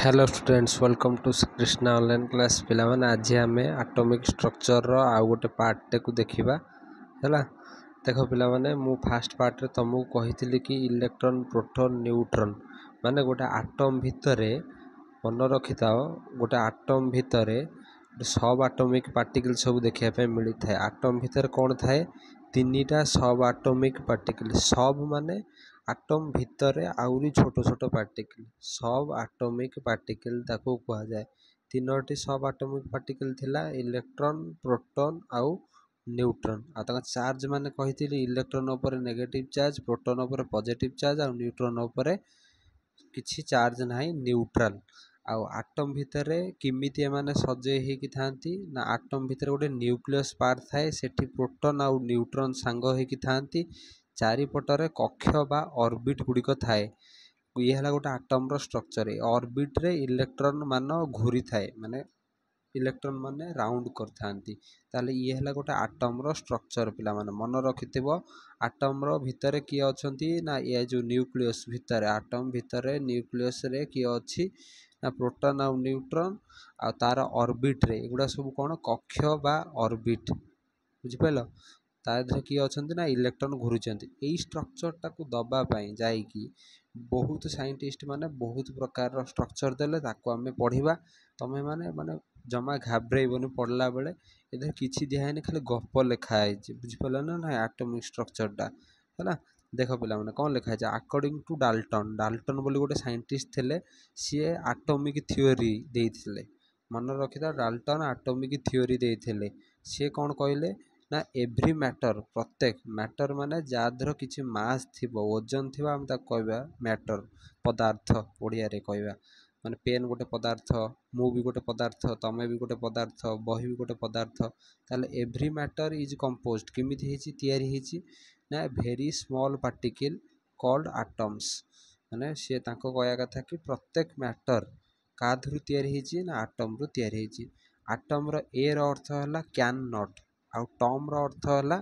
Hello students welcome to Krishna online class पिला माने आज आम आटोमिक स्ट्रक्चर रो आउ गोटे पार्ट को देखा है। देख पिला माने मु फास्ट पार्ट रे तुमको कही कि इलेक्ट्रॉन प्रोटॉन न्यूट्रॉन माने गोटे आटम भितर मन रखि था गोटे आटम भितर सब आटोमिक पार्टिकल सब देखा मिली था। आटम भितर कौन थाए तीनटा सब आटोमिक पार्टिकल सब माने आटम भितर आउरी छोट छोट पार्टिकल सब आटोमिक पार्टिकल ताको कहा जाए। तीनोटी सब आटोमिक पार्टिकल थिला इलेक्ट्रॉन प्रोटॉन आउ न्यूट्रॉन आ चार्ज माने कही इलेक्ट्रॉन उपर नेगेटिव चार्ज प्रोटॉन उपर पॉजिटिव चार्ज आ न्यूट्रॉन उपर किछि चार्ज नाही न्यूट्रल। आउ आटम भितर किमिति एमाने सजे हेकि थांती ना आटम भितर गोटे न्यूक्लियस पार्ट थाए सेठी प्रोटॉन आउ न्यूट्रॉन सांग हेकि थांती चारिपटरे कक्ष बा ऑर्बिट गुड़िक थाए। ये है गोटे आटम रो स्ट्रक्चर ऑर्बिट रे इलेक्ट्रॉन मान घूरी थाए माने इलेक्ट्रॉन माने राउंड करथांती ताले ये है गोटे आटम रो स्ट्रक्चर पिला माने मन रखिथिबो। आटम रो भितर किए अछंती ना ये जो न्यूक्लियस भितर आटम भितर न्यूक्लियस रे किए अछि ना प्रोटॉन आ न्यूट्रॉन आ तार ऑर्बिट रे एगुडा सब कोन कक्ष बा ऑर्बिट बुझि पाइलो ताधर किए अछंती ना इलेक्ट्रॉन घुरुचंती। एई स्ट्रक्चर टाकू दबा पई जाई कि बहुत साइंटिस्ट माने बहुत प्रकार रो स्ट्रक्चर देले ताकू आमे पढिबा तमे माने माने जमा घाब्रेबनी पढ़ला बेले इधर किछि दिहानी खाली गप लिखा है बुझिपाल ना एटॉमिक स्ट्रक्चर टा है। देख पिला माने कौन लिखा है अकॉर्डिंग टू डाल्टन डाल्टन बोली गोटे साइंटिस्ट थिले सी एटॉमिक थ्योरी देइथिले मन रखिथा डाल्टन एटॉमिक थ्योरी देइथिले सी कौन कहले ना एव्री मैटर प्रत्येक मैटर माने जादर किछि मास थिबो वजन थिबा हम ताको कहबा मैटर पदार्थ ओडिया रे कहबा माने पेन गोटे पदार्थ मु भी गोटे पदार्थ तमे भी गोटे पदार्थ बही भी गोटे पदार्थ ताले एव्री मैटर इज कंपोज्ड किमिति हेची तयारी हेची ना very small particle called atoms माने से ताको कहया कथा कि प्रत्येक मैटर काधरु तयारी हेची ना एटम रु तयारी हेची। एटम रो ए रो अर्थ हला कैन नॉट आउ टर्म रो अर्थ हला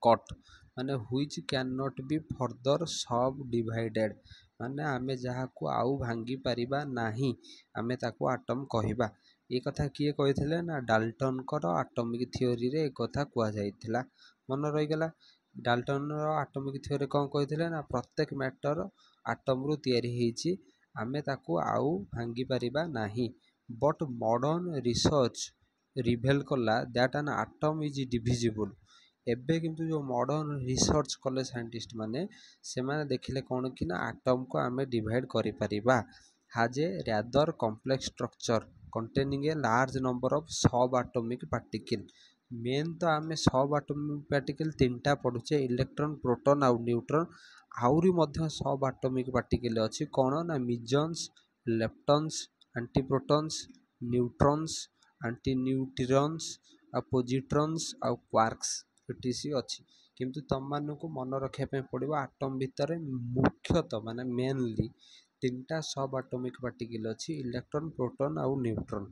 कट माने which can not be further सब डिवाइडेड माने आमे जहा को आउ भांगी परिबा नाही आमे ताको एटम कहिबा। ए कथा किए कहिथिले ना डाल्टन को एटॉमिक थ्योरी रे ए कथा कुआ जाइथिला मन रहि गेला। डाल्टन रो एटॉमिक थ्योरी कोन कहिथिले ना प्रत्येक मैटर एटम रु तयारी हेची आमे ताको आउ भांगी परिबा नाही बट मॉडर्न रिसर्च रिवेल कला that N atom is divisible. एबे किंतु जो मॉडर्न रिसर्च कले साइंटिस्ट माने से माने देखिले कौन कि ना एटम को आमे डिवाइड करि परिबा has a rather complex structure containing a large number of subatomic particle. मेन तो आमे सब एटॉमिक पार्टिकल तीनटा पढुचे इलेक्ट्रॉन प्रोटॉन आ न्यूट्रॉन आउरी मध्य सब एटॉमिक पार्टिकल अछि कोन ना mesons leptons antiprotons neutrons anti neutrons आ पॉजिट्रॉन्स आ क्वार्क्स एटीसी अछि किंतु तम मानको मन रखिया पे पड़िबो एटम भितर मुख्यतः माने मेनली तीनटा सब एटॉमिक पार्टिकल अछि इलेक्ट्रॉन प्रोटॉन आ न्यूट्रॉन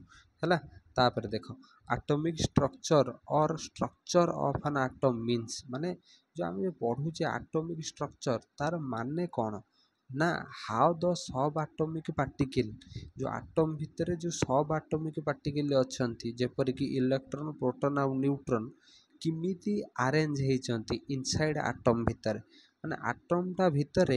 हैला। तापर देखो एटॉमिक स्ट्रक्चर और structure of an atom means माने जो आमे पढुचे एटॉमिक स्ट्रक्चर तार माने कोन ना how the sub atomic particle जो एटम भितर जो सब एटॉमिक पार्टिकल अछंती जेपर कि इलेक्ट्रॉन प्रोटॉन आ न्यूट्रॉन किमिति अरेंज हेचंती इनसाइड एटम भितर माने एटम टा भितर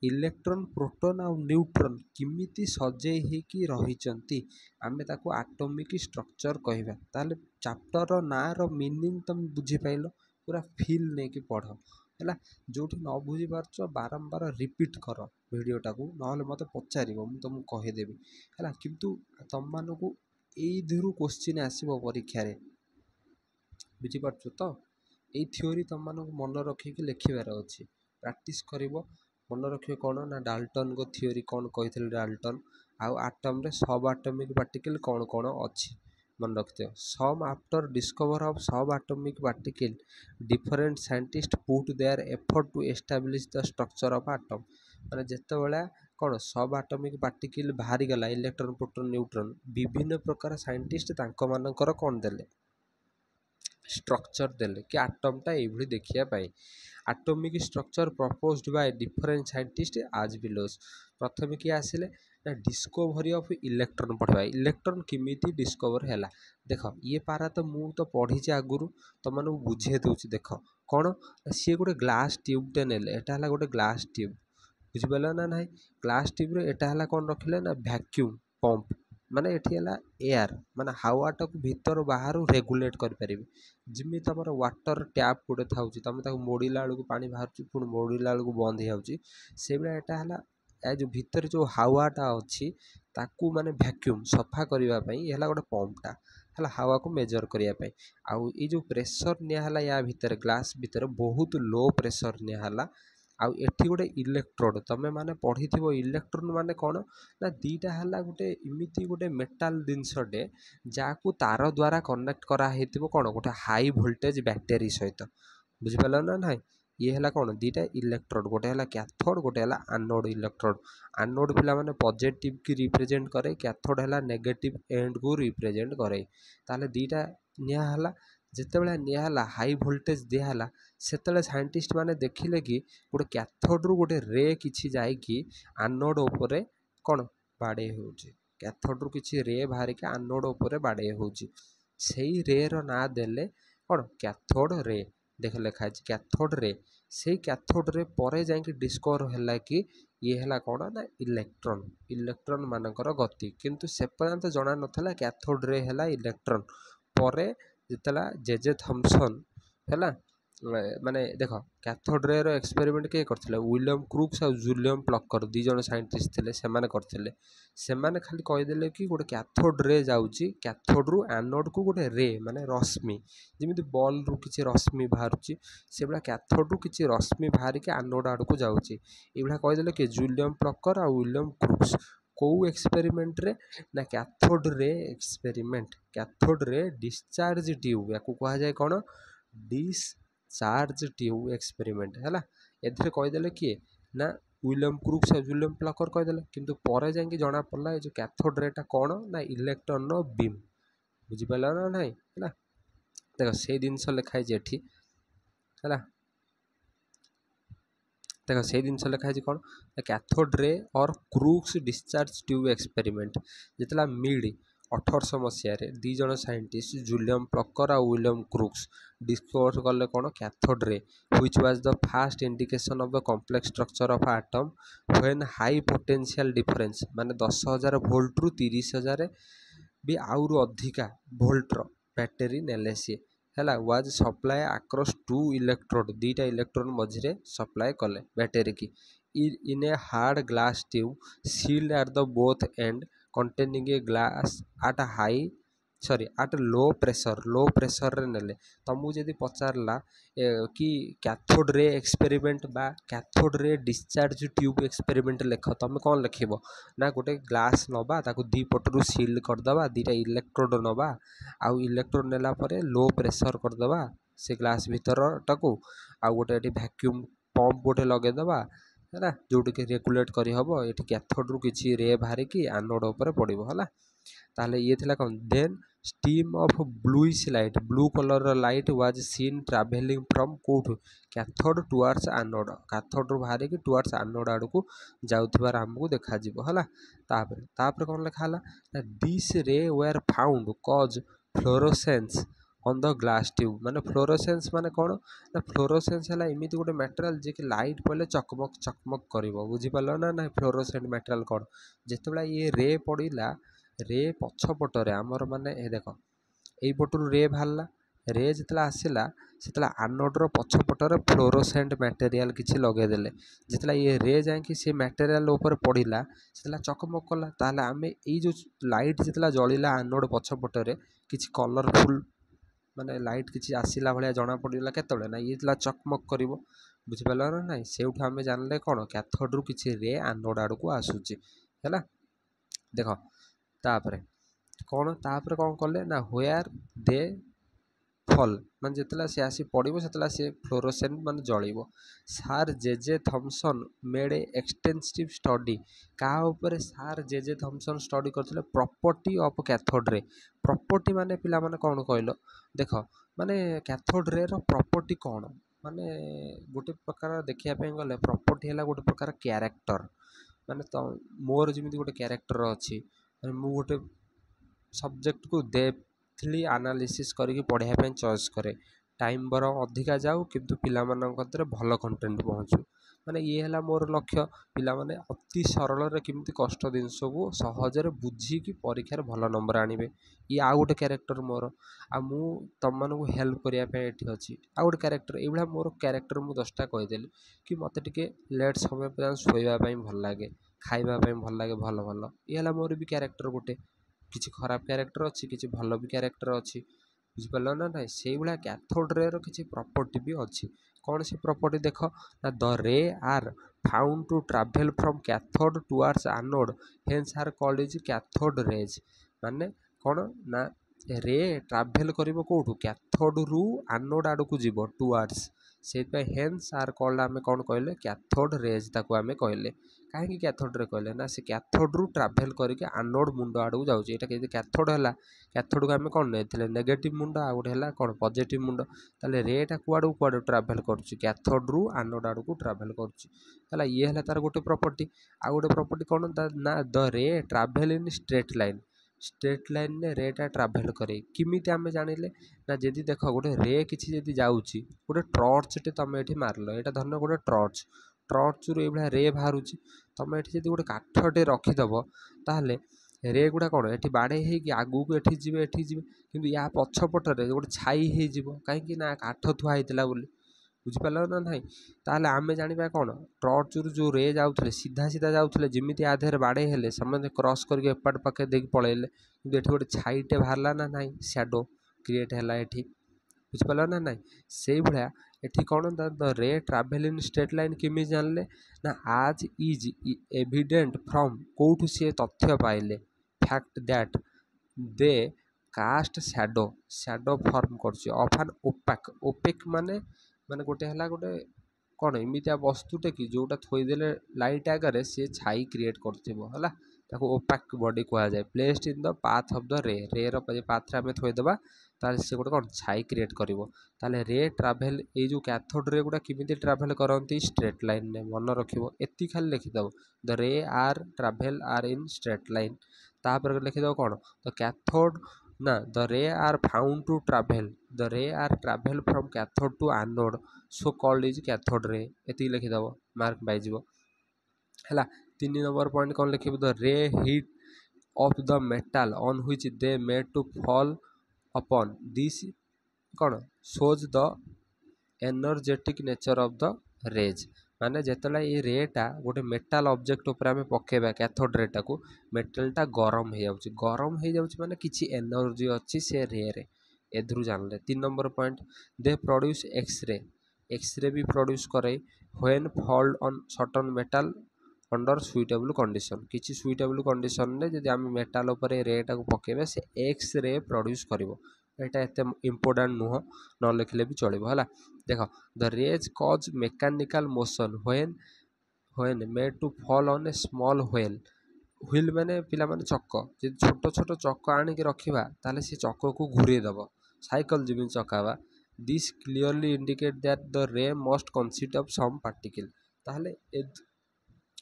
इलेक्ट्रॉन प्रोटॉन आ न्यूट्रॉन किमिति सजे हेकि रहिचंती आमे ताको एटॉमिक स्ट्रक्चर कहबा। ताले चैप्टर रो ना रो मीनिंग तुम बुझी पाइलो पूरा फील ने कि पढ़ हैला। जोठी न बुझी पारछ बारंबार रिपीट कर वीडियो टाकू नहले मते पचारिबो मु तुमको कहि देबी हैला। किंतु तम मानको एई धिरु क्वेश्चन आसीबो परीक्षा रे बुझी पारछ तो एई थ्योरी तम मानको मन रखि कि लिखिबार अछि प्रैक्टिस करिवो मन रखियो कोन ना डाल्टन को थ्योरी कोन कहिथिले डाल्टन आउ एटम रे सब एटॉमिक पार्टिकल कोन कोन अछि मन रखियो some after discover of subatomic particle different scientist put their effort to establish the structure of atom माने जेते बेला कोन सब एटॉमिक पार्टिकल बाहरी गला इलेक्ट्रॉन प्रोटॉन न्यूट्रॉन विभिन्न प्रकार साइंटिस्ट तांको मानकर कोन देले स्ट्रक्चर देले कि एटम टा एभली देखिया पाई। Atomic structure proposed by different scientist आज बिलोज प्रथम कि आसिले ना डिस्कवरी ऑफ इलेक्ट्रॉन पढ़ा इलेक्ट्रॉन किमिति डिस्कवर है देख ये पारा तो मु तो पढ़ी आगुरी तुम मैंने बुझे दूसरी देख कौन सी गोटे ग्लास ट्यूबटे ने एटा गोटे ग्लास ट्यूब बुझिपार ना ना ग्लास ट्यूब एटा है कौन रखिले ना भैक्यूम पंप माने एठी है एयर माने हावाटा को भीतर बाहर रेगुलेट करें जमी तुम वाटर टैप गोटे था तुम मोड़ला बेलू पा बाहर पुणी मोड़ला बेलू बंद हो से भाया यहाँ है जो भीतर जो हावाटा अच्छी ताकू माने भैक्यूम सफा करने है गोटे पंपटा है हावा को मेजर करने आउ ये जो प्रेशर निला या भितर ग्लास भितर बहुत लो प्रेशर निला आउ एठी गोटे इलेक्ट्रोड तमें माने पढ़ी इलेक्ट्रोड माने कौन ना दीटा है गोटे इमिति गोटे मेटाल जिनसटे जहाँ तार द्वारा कनेक्ट कराई कौन गोटे हाई वोल्टेज बैटेरी सहित बुझिपार ना ना ये है कौन दीटा इलेक्ट्रोड गोटे है कैथोड गोटे है आनोड इलेक्ट्रोड आनोड पिला माने पॉजिटिव की रिप्रेजेंट करे कैथोड है नेगेटिव एंड को रिप्रेजेंट करे ताले दीटा निया जितेबाला निया हाई वोल्टेज दिहला से साइंटिस्ट माने देखिले कि गोटे कैथोड रु गोटे रे किछि जाइकी आनोड उपरे कौन बाड़े होउची कैथोड रु किछि रे बाहर के आनोड उपरे बाड़े होउची सेही रे रो ना देले कौन कैथोड रे देख लिखा कैथोड रे से कैथोड रे परे जाइकी डिस्कवर है कि ये है कौन ना इलेक्ट्रॉन इलेक्ट्रॉन मानकर गति किंतु से पर्यंत जना नथला कैथोड रे है इलेक्ट्रॉन परे जितला जेजे थॉमसन है माने देख कैथोड रे रो एक्सपेरिमेंट किए करथिले विलियम क्रूक्स और जूलियम प्लकर दी जन साइंटिस्ट थिले सेमाने करथिले सेमाने खाली कहीदेले कि गोटे कैथोड रे जाउची कैथोड रु एनोड को गोटे रे माने रश्मि जमी बॉल रु किछि रश्मि बाहरुची से भाया कैथोड रु किछि रश्मि बाहर के एनोड आड़ को जाउची ए भाया कहीदेले कि जूलियम प्लकर और विलियम क्रूक्स कौ एक्सपेरिमेंट रे ना cathode ray experiment cathode ray discharge tube या कहा जाए कौन डिस्चार्ज ट्यूब एक्सपेरिमेंट है एथिरे कहीदेले किए ना विलियम क्रूक्स और जूलियम प्लकर कहीदेले किंतु परे जाके जना पड़ला ये जो कैथोड रेटा कौन ना इलेक्ट्रॉन रो बीम बुझिपार ना ना है देख से जिनस लिखाई एठी है देख से जिनस लिखाई कौन कैथोड रे और क्रूक्स डिस्चार्ज ट्यूब एक्सपेरिमेंट जितला मिड 1800 मसीह दी जन साइंटिस्ट जूलियम प्लकर और विलियम क्रूक्स डिस्कवर कले कौन कैथोड रे which was the fast indication of the complex structure of atom when high potential difference माने 10,000 वोल्ट रु 30,000 भी आउर अधिका वोल्टर बैटेरी नेले सी है was supply across two electrode दीटा इलेक्ट्रोन मझे सप्लाय कले बैटेरी की in a hard glass tube sealed at the both end containing a glass at a high at a low pressure रे नेले तुमको जदि पचारला कि कैथोड रे एक्सपेरिमेंट बा cathode ray discharge tube experiment लेख तुम कौन लिखब ना गोटे ग्लास नवा ताको दी पटरू सील्ड करदे दीटा इलेक्ट्रोड नवा आउ इलेक्ट्रोड नेला परे लो प्रेशर करदे से ग्लास भितरटाକୁ आउ गोटे ये भैक्यूम पंप गोटे लगेदबा है जोटि कि रेगुलेट करी हबो ये कैथोड रु किछि रे बाहर की आनोड ऊपर पड़ो है ताले ये थिला कौन then stream of bluish light blue colour light was seen travelling from कोठ कैथोड टुवर्ड्स आनोड कैथोड रु बाहर की टुवर्ड्स आनोड आड़ को जाउथिबार हमको देखा जिवो हला तापर कौन लिखा हला दिस रे were found cause fluorescence on the glass tube माने फ्लोरोसेंस माने कौन ना फ्लोरोसेंस है एमती गोटे मटेरियल जी कि लाइट पड़े चकमक कर बुझीपार ना ना फ्लोरोसेंट मटेरियल कौन जिते ये रे पड़ा रे पछपटर आमर माने देख यही पटू रे बाहरला रे जिते आसला से आनोड्र पछपटर फ्लोरोसेंट मटेरियल किसी लगेदेले जिते ये रे जाकि से मटेरियल उपर पड़ा से चकमक कला ताल आम जो लाइट जिते जलिला आनोड पछपटर किसी कलरफुल माने लाइट किसी आसला भाया जना पड़ा केतले ना ये चकमक कर बुझिपार ना ना से आम जानले कौन कैथोड रु किसी रे आनोड आड़ को आसूची है देख तापर कौन तापर कौन कले ना व्हेयर दे फल मान जितला से आसी पड़ो से सी फ्लोरोसेंट मान जलिब सार JJ Thomson made a extensive study क्या सार जेजे थॉमसन स्टडी करते property of cathode ray property माने पिला माने कौन कहल देख माने कैथोड रे रो प्रॉपर्टी कौन माने गोटे प्रकार देखिया गले प्रॉपर्टी है गोटे प्रकार क्यारेक्टर ମାନେ ତ मोर जमी गोटे क्यारेक्टर अच्छी मु गोटे सब्जेक्ट को डेप्थली एनालिसिस करके पढ़ाई चॉइस करे टाइम बर अधिका जाऊ किंतु पिला भल कंटेंट पहुँचू माने ये है मोर लक्ष्य पिला माने अति सरल केमती कष्ट जिनस को सहजरे बुझिकी परीक्षार भल नंबर आनिबे ये आउ गोटे क्यारेक्टर मोर आ मु तुम मानक हेल्प करने ये अच्छी आउ गोटे क्यारेक्टर ये मोर क्यारेक्टर मुझे 10टा कहीदेली कि मत टे लेट समय पर शोवाई भल लगे खावाई भल लगे भल भल ये मोर भी क्यारेक्टर गोटे किसी खराब क्यारेक्टर अच्छी किसी भल भी क्यारेक्टर अच्छी बुझिपार ना ना से भाया कैथोड रे किसी प्रॉपर्टी भी अच्छी कौन सी प्रॉपर्टी देख ना the ray are found to travel from cathode towards anode hence are called is cathode rays माने कौन ना रे ट्रैवल करिवो कोठू कैथोड रु एनोड आड़ को जीवो टुवर्ड्स से हेंस आर कॉल्ड आम कौन कहले कैथोड रेज ताको आम कहले कहीं कैथोड रे कहले ना से कैथोड रु ट्रैवल करके एनोड मुंड आड़ को जाऊँगी यहाँ कि कैथोड है कैथोड को आम कौन नहीं नेगेटिव मुंड आ गए है कौन पॉजिटिव मुंड ताले रेटा कुआड़ कुआड़ ट्रैवल करुच्ची कैथोड रु एनोड आड़ को ट्रैवल करुच्ची ये है तार गोटे प्रॉपर्टी आ गोटे प्रॉपर्टी कौन ना द रे ट्रैवल इन स्ट्रेट लाइन ने रेटा ट्रैवल करे किमिति आम जानिले ना जदि देख गोटे रे किसी जदि जाऊँगी गोटे टर्चटे तुम ये मारल यहाँ धरन गोटे टर्च रु ये रे बाहर तुम ये गोटे काठटे रखीदब ताहले रे गुड़ा कौन ये बाड़े होगी आगू को ये जी कि या पछपटर गोटे छाई हो कहीं काठ थुआईला बुझिपार ना ना ताहले आम जाना कौन टर्च रु जो रे जाऊे सीधा सीधा जाऊे जमी आधे बाड़े हेले समझे क्रॉस करके एपट पाखे देख पलैले कि गोटे छाईटे बाहरला ना ना सैडो क्रिएट है ये बुझिपार ना ना से भाया ये कौन द रे ट्रैवल इन स्ट्रेट लाइन केमी जानले ना आज इज एविडेंट फ्रॉम कौटू सी तथ्य पाइले fact that they cast shadow form कर ओपेक माने माने गोटे है गोटे कौन एमतिया वस्तुटे कि जोटा थोदेले लाइट आगे सी छाई क्रिएट कर ओपाक बॉडी कह जाए placed in the path of the रे पाथ आम थोदेबा ताले से गोटे कौन छाई क्रिएट कर रे ट्रैवल ये जो कैथोड रे गुड़ा किमिति ट्रैवल करती स्ट्रेट लाइन ने मन रखिबो एति खाली लिखिदब the ray are travel are in straight line तापर लिखिदब कौन द कैथोड ना the ray are found to travel the ray are travel from cathode to anode so called is cathode ray एति लिखिदब मार्क पाइज है 3 number point कौन लिखे the ray hit of the metal on which they made to fall upon this कौन shows the energetic nature of the rays माने जिते ये रेटा गोटे मेटाल ऑब्जेक्ट उपर आम पकेबा कैथोड रेटा को मेटालटा गरम हो जाऊँ माने किसी एनर्जी अच्छी से रे एधरू जानले 3 number point they produce X-ray भी प्रोड्यूस करे when fall on certain metal under suitable condition किसी सुइटेबल कंडीशन रे जदि आम मेटाल उपर रेटा को पकेबा से एक्सरे प्रोड्यूस करिवो एटा एते इम्पोर्टेंट नुह न लिखले भी चलिबो हला देख the rays cause mechanical motion when made to fall on a small wheel माने पिला माने चक्क जे छोट छोट चक्क आनिक रखिबा ताले से चक्क को घुरे दब साइकिल जिमिन चकावा this clearly indicate that the ray must consist of some particle ताहले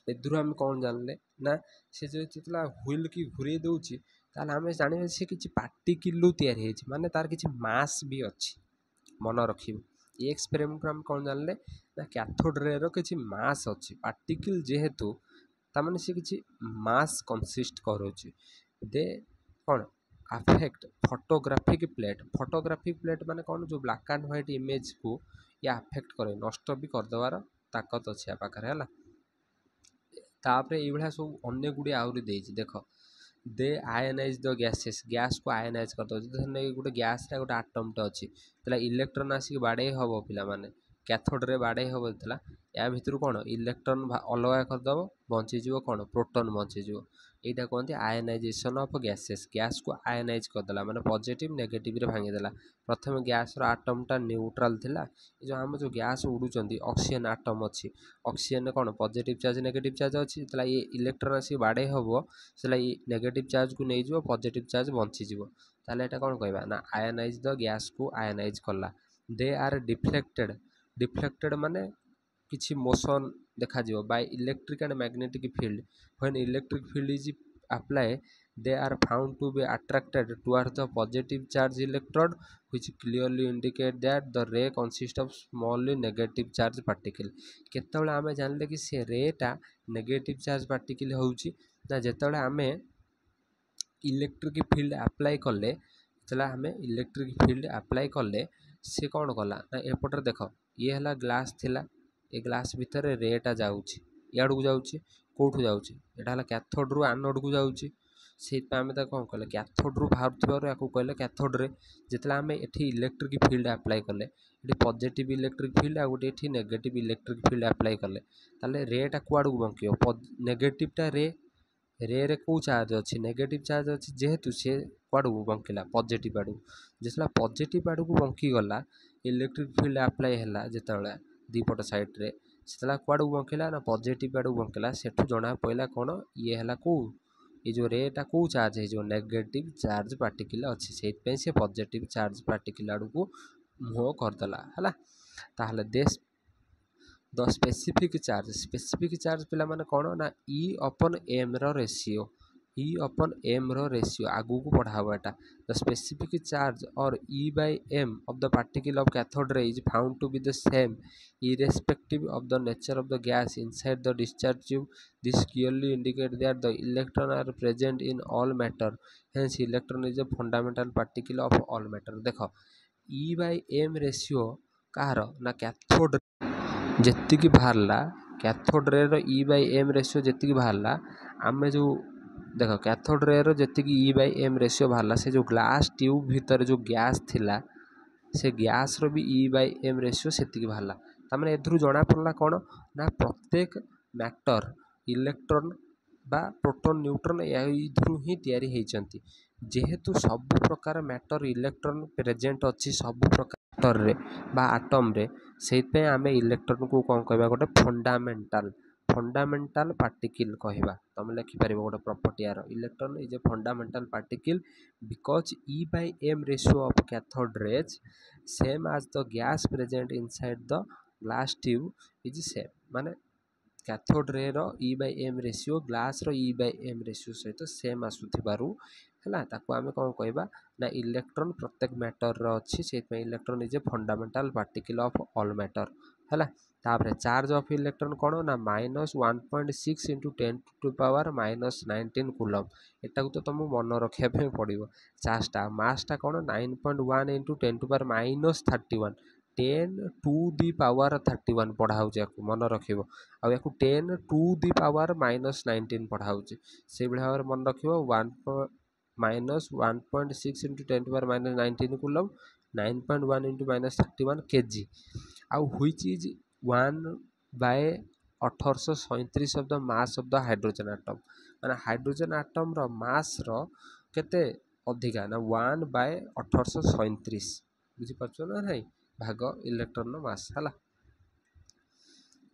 एधुरु आम कौन जानले ना से जो जितला व्हील की घुरे दउची ताहले आम जानिबे से किछि पार्टिकल तैयारी होइछि माने तार किछि मास भी अछि मन रखिबो ये एक्सपेरिमेंट आम कौन जानले ना कैथोड रे रो किछि मास अछि पार्टिकल जेहेतु तामाने से किछि मास कंसिस्ट करोछि दे कौन अफेक्ट फोटोग्राफिक प्लेट माने कौन जो ब्लैक एंड व्हाइट इमेज को ये अफेक्ट करे नष्ट भी कर देवार ताकत अच्छी आ पाखे है तापर ये सब अनेक गुड़ी आहरी देख दे आयनाइज द गैस को आयनाइज कर दे गोटे गैस गोटे आटमटे अच्छी इलेक्ट्रॉन आसिक बाड़े हम पिला माने कैथोड रे बाड़े हम या भितर कौन इलेक्ट्रॉन अलग करदेव बंचीज कौन प्रोटॉन बंचीज यहाँ कहते आयनाइजेशन ऑफ गैस को आयनाइज करदेला माने पॉजिटिव नेगेटिव रे भांगीदेला प्रथम गैस आटमटा न्यूट्रल थिला जो आम जो गैस उड़ुचंदी ऑक्सीजन आटम अच्छी ऑक्सीजन कौन पॉजिटिव चार्ज नेगेटिव चार्ज अच्छी ये इलेक्ट्रॉन आसिक बाड़े हम से नेगेटिव चार्ज को नहीं पॉजिटिव चार्ज बंचीज ताले एटा कौन कहबा ना आयनाइज द गैस को आयनाइज कला दे आर डिफ्लेक्टेड माने किछि मोशन देखा by electric and magnetic field when electric field is apply they are found to be attracted towards the positive charge electrode which clearly indicate that the ray consists of small negative charge particle केतବେଳେ आमे जानले कि से रे टा negative charge particle होउची ना जेतବେଳେ आमे electric field apply कले जेतବେଳେ आमे इलेक्ट्रिक फील्ड अप्लाई कले से कौन कला ना एपटर देख ये है ग्लास थिला ए ग्लास भितर रेटा जाऊँगी इाड़ू जाऊँगी कौटू जाऊँगी यहाँ है कैथोड रु आनोड को जाऊँगी से आम कौन कले कैथोड रु बाहर या कहले कैथोड रे जिते आम ये इलेक्ट्रिक फील्ड अप्लाई कले ये पॉजिटिव इलेक्ट्रिक फील्ड आ गोटे ये नेगेटिव इलेक्ट्रिक फील्ड अप्लाई कले ताले रेटा कुआड़ को बंक नेगेटिवटा रे रे कौ चार्ज अच्छी नेगेटिव चार्ज अच्छी जेहेतु सी कुआड़ को बंकिला पॉजिटिव आड़ू जिते पॉजिटिव आड़ू को बंकी गला इलेक्ट्रिक फील्ड अप्लाई है जिते दीपट साइड्रे से कुआड़ को बंकिला ना पॉजिटिव आड़ू बंकिला सेठू जना पड़ा कौन ये है कौ ये जो रेटा कौ चार्ज है नेगेटिव चार्ज पार्टिकल अच्छी से पॉजिटिव चार्ज पार्टिकल आड़ को मुह करदेला है ताहले देश द स्पेसिफिक चार्ज पिला माने कौन ना e upon m ratio e upon m ratio आगू को पढ़ाबो एटा द स्पेसिफिक चार्ज और e by m of the particle of cathode ray is found to be the same irrespective of the nature of the gas inside the discharge tube. This clearly indicates that the electrons are present in all matter. Hence electron is a fundamental particle of all matter. देखो E by M ratio कହାର ना cathode जेतिकी बाहरला cathode ray रो E by M ratio जेतिकी बाहरला आमे जो देख कैथोड रे रो जेतिकी ई बाय एम रेशियो बाहरला से जो ग्लास ट्यूब भीतर जो गैस थिला से गैस रो भी ई बाय एम रेशियो सेतिकी बाहरला तामाने एथरु जना पड़ला कौन ना प्रत्येक मैटर इलेक्ट्रॉन बा प्रोटॉन न्यूट्रॉन एथरु ही तैयारी होइचंती जेहेतु सब प्रकार मैटर इलेक्ट्रॉन प्रेजेंट अच्छी सब प्रकार रे बा आटम रे से आम इलेक्ट्रॉन को कौन कह गोटे फंडामेंटाल पार्टिकल कहवा तुम लिखिपर गोटे प्रॉपर्टी यार electron is a fundamental particle because E by M ratio of cathode rays same as the gas present inside the glass tube is same माने कैथोड रे रो E by M ratio glass रो E by M ratio सहित same आसुथिबारु है ताको आमे कौन कहवा ना इलेक्ट्रॉन प्रत्येक मैटर रो अच्छी से electron is a fundamental particle of all matter है तापर चार्ज ऑफ इलेक्ट्रॉन कौन ना -1.6 इंटू 10⁻⁻19 कूलम एटा तो तुम मन रखा पड़ो चार्जटा मासटा कौन 9.1 इंटू 10⁻31 10 टू दी पावर 31 पढ़ाऊे मन रख या 10 टू दी पावर -19 पढ़ाऊे से भाव में मन रख 1.6 इंटू 10⁻⁻19 कूलम 9.1 इंटू -31 केजी आउ which is 1/1837 of the mass of the hydrogen atom माने हाइड्रोजन आटम रो मास रो केते अधिका ना 1/1837 बुझी पारछो ना नहीं भाग इलेक्ट्रॉन मास है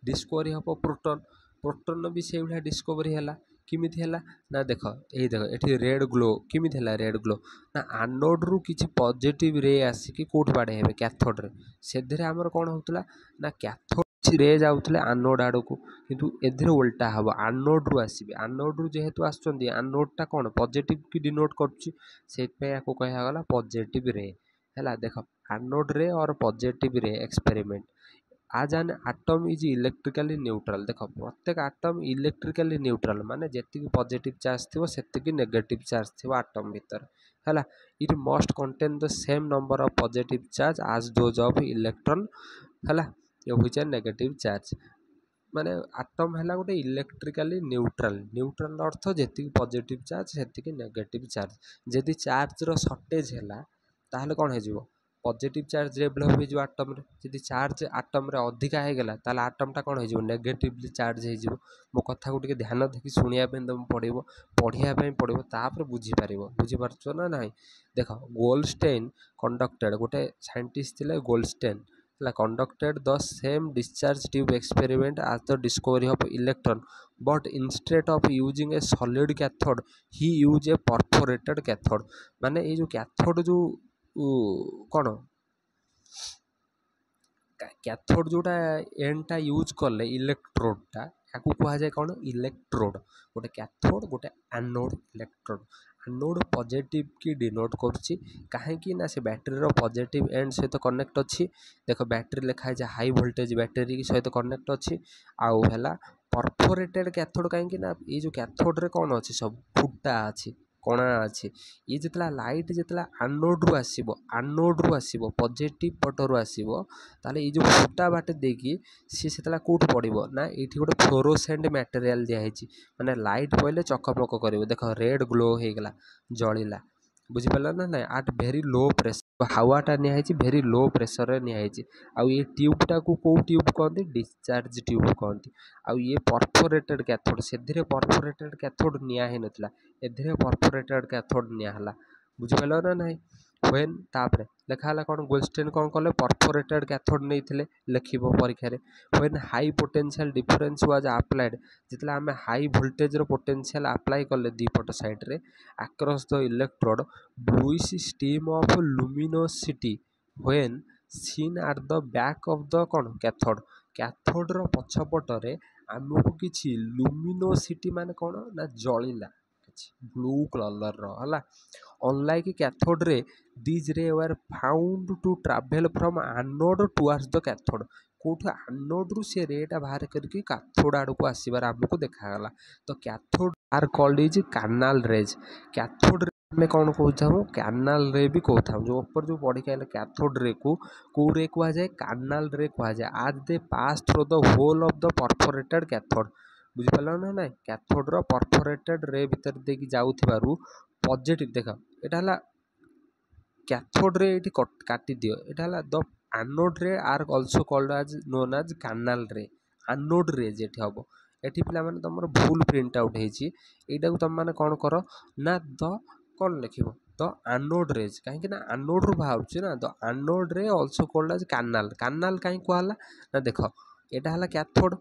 डिस्कवरी हम प्रोटॉन भी से भाया डिस्कवरी है किमिति है ना देख ये रेड ग्लो किमिति है रेड ग्लो ना आनोड रु किछि पॉजिटिव रे आसिकी कोठ बाड़े हेबे कैथोड रे सेधरे हमर कोन होतला ना कैथोड रे जाउतले आनोड आडो को किंतु एधरे उल्टा हबो आनोड रु आसीबे आनोड रु जेहेतु आछंदी आनोड टा कोन पॉजिटिव की डिनोट करछि सेत पे याको कहया गला पॉजिटिव रे है देख आनोड रे और पॉजिटिव रे एक्सपेरिमेंट आज an atom is electrically neutral देख प्रत्येक आटम इलेक्ट्रिकली न्यूट्रल माने जेतिकी पॉजिटिव चार्ज थी सेतिकी नेगेटिव चार्ज थी आटम भीतर है it must contain the same number of positive charge आज दोज ऑफ इलेक्ट्रॉन है व्हिच आर नेगेटिव चार्ज माने आटम है गोटे इलेक्ट्रिकली न्यूट्रल अर्थ जेतिकी पॉजिटिव चार्ज सेतिकी नेगेटिव चार्ज जदि चार्ज रो शॉर्टेज है ताहले कौन हो पॉजिटिव चार्ज डेभलप हो आटम रे चार्ज आटम रे अधिका हो गला ताले आटमटा कौन हो नेगेटिवली चार्ज हो मो कथा को ध्यान देखी शुणा तुम पड़ो पढ़िया पड़ो तापर बुझीपार ना ना देख गोल्डस्टेन कंडक्टेड गोटे साइंटिस्ट थे Goldstein conducted the same discharge tube experiment as the discovery of electron but instead of using a solid cathode he used a perforated cathode माने ये जो कैथोड जो कौन कैथोड जोटा एंडटा यूज कले इलेक्ट्रोडटा याकू कहुए कौन इलेक्ट्रोड गोटे कैथोड गोटे एनोड इलेक्ट्रोड एनोड पॉजिटिव की डिनोट करुच्ची कहीं ना से बैटेरी पॉजिटिव एंड सहित कनेक्ट अच्छी देख बैटेरी लिखाई हाई वोल्टेज बैटेरी सहित कनेक्ट अच्छी आउ है परफोरेटेड कैथोड कहीं ये जो कैथोड रे कौन अच्छी सब फुटा अच्छी कणा अच्छी ये जितना लाइट जितना आनोड्रु आसो पॉजिटिव पटरु आसो ताले ये जो फुटा बाटे देकी सी से कौट पड़ो ना ये गोटे फ्लोरोसेंट मटेरियल दिखाई माने लाइट पड़े चकमक कर देख रेड ग्लो हो गला जलिला बुझीपार ना ना आट भेरी लो प्रेसर हावाटा निहाई भेरी लो प्रेसर निहाई आउ ये ट्यूबटा को कौ ट्यूब कहते डिस्चार्ज ट्यूब कहते आउ ये परफोरेटेड कैथोड से परफोरेटेड कैथोड निया ही नथिला एथिरे परफोरेटेड कैथोड नियाला बुझीपार ना ना व्हेन तापर लेखाला कौन गोल्डस्टेन कौन कले परफोरेटेड कैथोड नहीं लिखिबो परीक्षा रे when high potential difference was applied जितला हमें हाई वोल्टेज रो पोटेंशियल अप्लाई कले दीपट साइड रे across the electrode bluish steam of luminosity when seen at the back of the कौन कैथोड रो पछपटरे आमको किछि लुमिनोसिटी माने कौन ना जलिला ब्लू कलर रो हला unlike cathode ray these ray were found to travel from anode towards the cathode कौट एनोड रु से रेटा बाहर करके कैथोड आड़ को आसबार आमको देखागला तो cathode are called is canal rays cathode में कौन कहूँ कैनाल रे भी कहूँ जो ऊपर जो पढ़ी के कैथोड रे को कौ रे कहुए कैनाल रे कहुए आज they pass through the hole of the perforated cathode बुझीपार ना ना कैथोड रो परफोरेटेड रे भीतर देकी जाउथिबारु पॉजिटिव देख यहाँ कैथोड रे ये काटी दियो यहाँ the anode ray are also called as known as canal ray anode ray जे हम एटी पिला माने तुम भूल प्रिंट आउट होती यहाँ तुम मैंने कौन कर ना द कौन लिख द एनोड रेज कहीं एनोड रु बाहर ना the anode ray also called as canal canal कहीं कहला ना देख यहाँ है कैथोड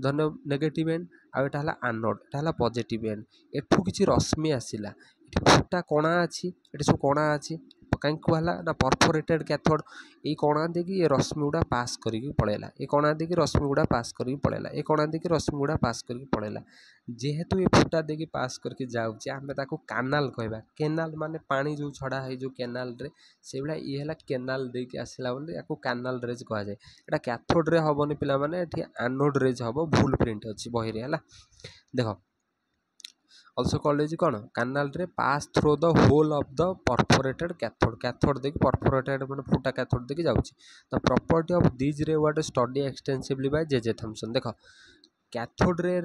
धन्य नेगेटिव एंड आउटा एनोड यहाँ पॉजिटिव एंड एठू किसी रश्मि आसला ये फुटा कणा अच्छी ये सब कणा अच्छी कहीं कहला ना परफोरेटेड कैथोड ये कणा देखिए ये रश्मि गुड़ा पास करके पड़ेगा ये कणा देखिए रश्मि गुड़ा पास करके पड़ेगा ये कणा देखिए रश्मि गुड़ा पास करके पड़ेगा जेहेतु ये फुटा देखिए पास करके जाऊँचे आम ताको कैनाल कहवा केनाल माने पानी जो छड़ा है जो केनाल रे से भाया ये है केनाल देके आसला बोले या कैनाल रेज कह जाए यहाँ कैथोड रे हेनी पिला माने एनोड रेज हम भूल प्रिंट अच्छी बही रे देख ऑल्सो कॉलेज कौन canal ray pass through the hole of the perforated cathode देखिए परफोरेटेड मैंने फुटा कैथोड देखिए जाऊँगी the property of these ray was study extensively by J Thomson देख कैथोड रे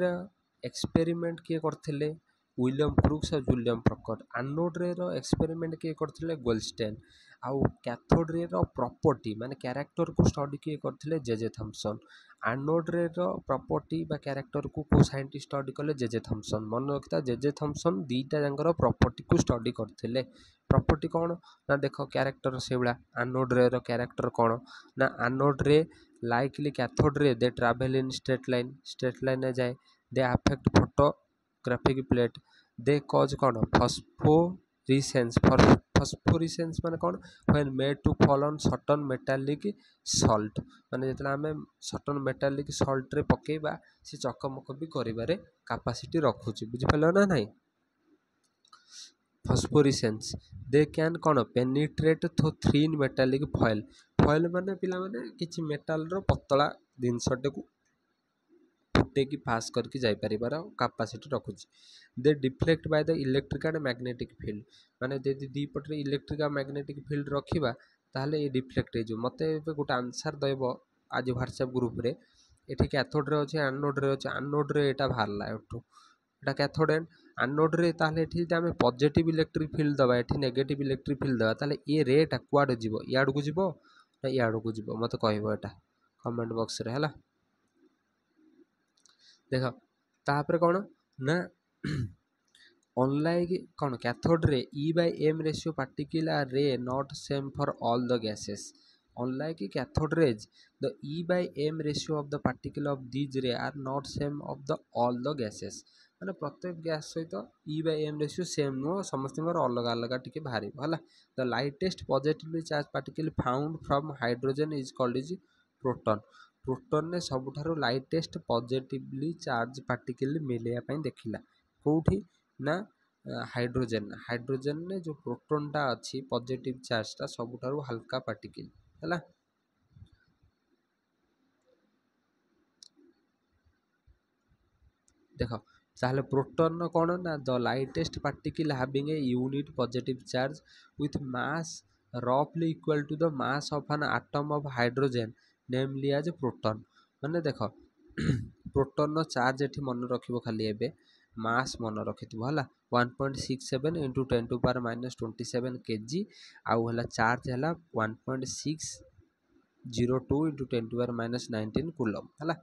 एक्सपेरिमेंट किए करथिले विलियम क्रूक्स और जूलियम प्रकट एनोड रे एक्सपेरिमेंट किए करथिले गोल्डस्टेन आउ कैथोड रे प्रॉपर्टी माने कैरेक्टर को स्टडी किए करथिले जे थॉमसन एनोड रे प्रॉपर्टी बा कैरेक्टर को साइंटिस्ट स्टडी कले जे थॉमसन मन रखता जे थॉमसन दीटा जाकर प्रॉपर्टी को स्टडी करथिले प्रॉपर्टी कौन ना देख कैरेक्टर से भाया एनोड रे कैरेक्टर कौन ना एनोड रे likely cathode ray they travel in straight line जाए they affect photographic plate they cause कौन फॉस्फोरेसेंस माने कौन when made to fall on certain metallic salt माने जितना आम सर्टन मेटालिक सॉल्ट रे पकेबा से चकमक भी करिबारे कैपेसिटी रखुची बुझिपाल ना नहीं फॉस्फोरेसेंस दे कैन कौन penetrate through thin metallic foil माने पिला माने किछि मेटाल रो पतला जिनसटे को फुटेकी पास करके जापर कैपेसिटी रखुची they deflect by the electric and magnetic field माने यदि दी पटे इलेक्ट्रिक और मैग्नेटिक फील्ड रखा ताहले ये डिफ्लेक्ट हो मत गोटे आंसर देव आज व्हाट्सएप ग्रुप रे ये कैथोड रे अच्छे एनोड रे अच्छे एनोड रे यहाँ बाहर एठू यहाँ कैथोड एंड एनोड रे ताहले आम पॉजिटिव इलेक्ट्रिक फील्ड दबा ये नेगेटिव इलेक्ट्रिक फील्ड दबा ताहले ये रेटा कुआडे जीव इयाड़ को जीव ना इयाड़ को जीव मत कह कमेंट बॉक्स रे है देख तापर कौन ना अनलाइक कौन cathode ray E by M ratio particular ray not same for all the gases unlike cathode rays the E by M ratio of the particle of these ray are not same of the all the gases माने प्रत्येक gas सहित E by M ratio same नुह समस्त अलग अलग टी बाहर है the lightest positively charge particle found from hydrogen is called is proton proton ने सबुठारु लाइटेस्ट पॉजिटिवली चार्ज पार्टिकल मिलैया पई देखिला कोउठी ना हाइड्रोजन ने जो प्रोटॉनटा अच्छी पॉजिटिव चार्जटा सबुठारु हल्का पार्टिकल है। देख ताहले प्रोटॉन कौन ना the lightest particle having a unit positive charge with mass रफली equal to the mass of an atom of hydrogen namely as proton माने देख प्रोटॉन चार्ज एठी मन रखिबो खाली एबे मास मन रखिथिबो हला 1.67 into 10 to power minus 27 kg आउ हला चार्ज हला 1.602 into 10 to power minus 19 coulomb हला।